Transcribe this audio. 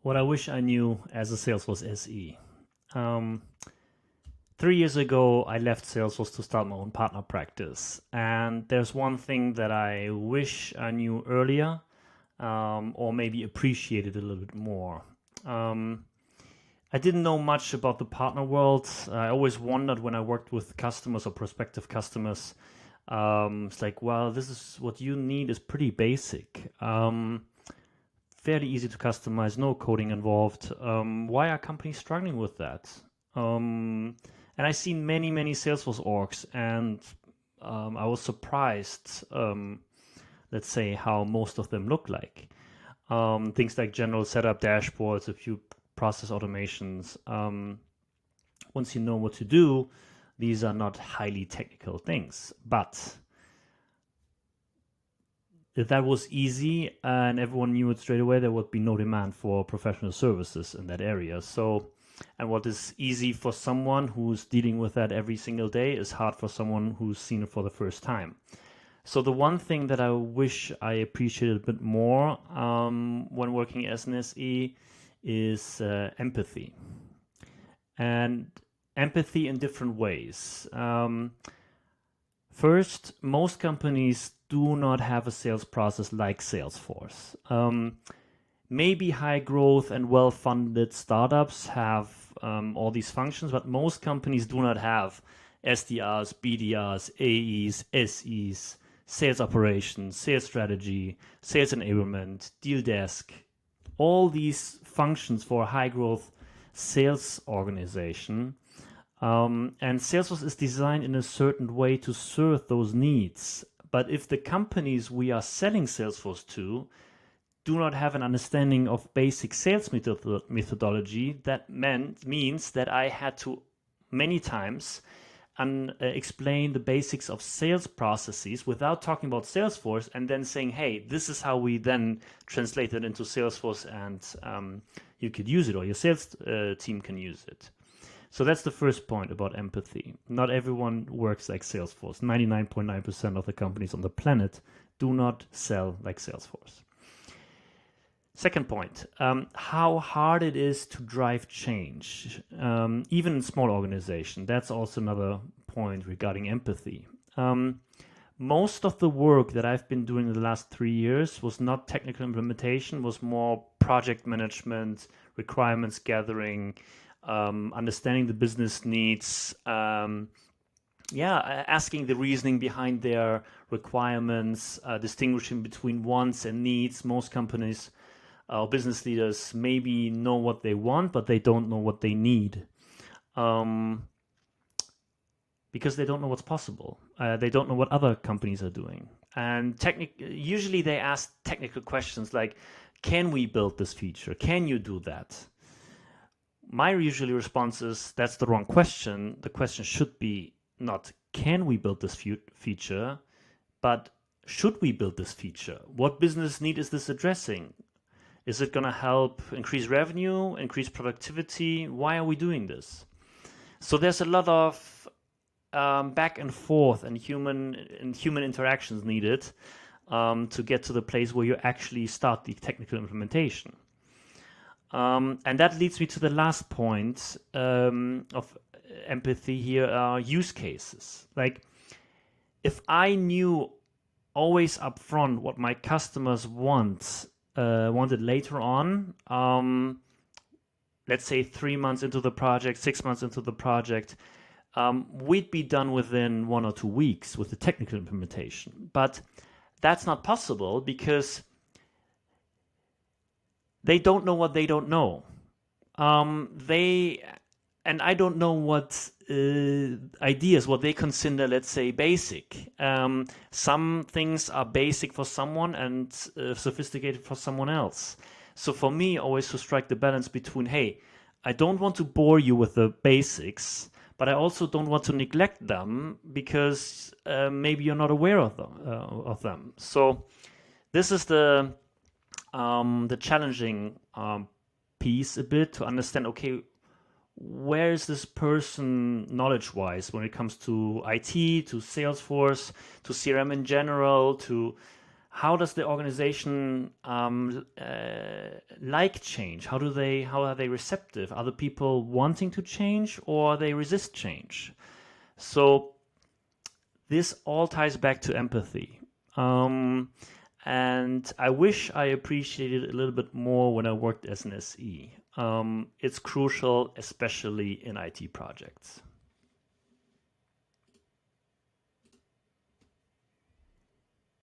What I wish I knew as a Salesforce SE. Um, 3 years ago, I left Salesforce to start my own partner practice. And there's one thing that I wish I knew earlier, or maybe appreciated a little bit more. Um, I didn't know much about the partner world. I always wondered when I worked with customers or prospective customers. It's like, well, this is what you need is pretty basic. Fairly easy to customize, no coding involved. Why are companies struggling with that? And I've seen many Salesforce orgs, and I was surprised, let's say, how most of them look like. Things like general setup dashboards, a few process automations. Once you know what to do, these are not highly technical things. But if that was easy and everyone knew it straight away, there would be no demand for professional services in that area. So, and what is easy for someone who's dealing with that every single day is hard for someone who's seen it for the first time. So the one thing that I wish I appreciated a bit more when working as an SE is empathy. And empathy in different ways. First, most companies do not have a sales process like Salesforce. Maybe high growth and well-funded startups have all these functions, but most companies do not have SDRs, BDRs, AEs, SEs, sales operations, sales strategy, sales enablement, deal desk, all these functions for a high growth sales organization. And Salesforce is designed in a certain way to serve those needs. But if the companies we are selling Salesforce to do not have an understanding of basic sales methodology, that means that I had to many times explain the basics of sales processes without talking about Salesforce and then saying, hey, this is how we then translate it into Salesforce and you could use it or your sales team can use it. So that's the first point about empathy. Not everyone works like Salesforce. 99.9% of the companies on the planet do not sell like Salesforce. Second point, how hard it is to drive change, even in small organizations. That's also another point regarding empathy. Most of the work that I've been doing in the last 3 years was not technical implementation, was more project management, requirements gathering, understanding the business needs, asking the reasoning behind their requirements, distinguishing between wants and needs. Most companies or business leaders maybe know what they want, but they don't know what they need. Because they don't know what's possible. They don't know what other companies are doing. And usually they ask technical questions like, can we build this feature? Can you do that? My usually response is, that's the wrong question. The question should be not, can we build this feature, but should we build this feature? What business need is this addressing? Is it going to help increase revenue, increase productivity? Why are we doing this? So there's a lot of back and forth and human interactions needed to get to the place where you actually start the technical implementation. And that leads me to the last point of empathy here, use cases. Like, if I knew always upfront what my customers wanted later on, let's say 3 months into the project, 6 months into the project, we'd be done within 1 or 2 weeks with the technical implementation. But that's not possible because they don't know what they don't know. And I don't know what ideas, what they consider, let's say, basic. Some things are basic for someone and sophisticated for someone else. So for me, always to strike the balance between, hey, I don't want to bore you with the basics, but I also don't want to neglect them because maybe you're not aware of them. So this is the challenging piece a bit, to understand, okay, where is this person knowledge-wise when it comes to IT, to Salesforce, to CRM in general, to how does the organization like change? How are they receptive? Are the people wanting to change, or they resist change? So this all ties back to empathy. And I wish I appreciated it a little bit more when I worked as an SE. It's crucial, especially in IT projects.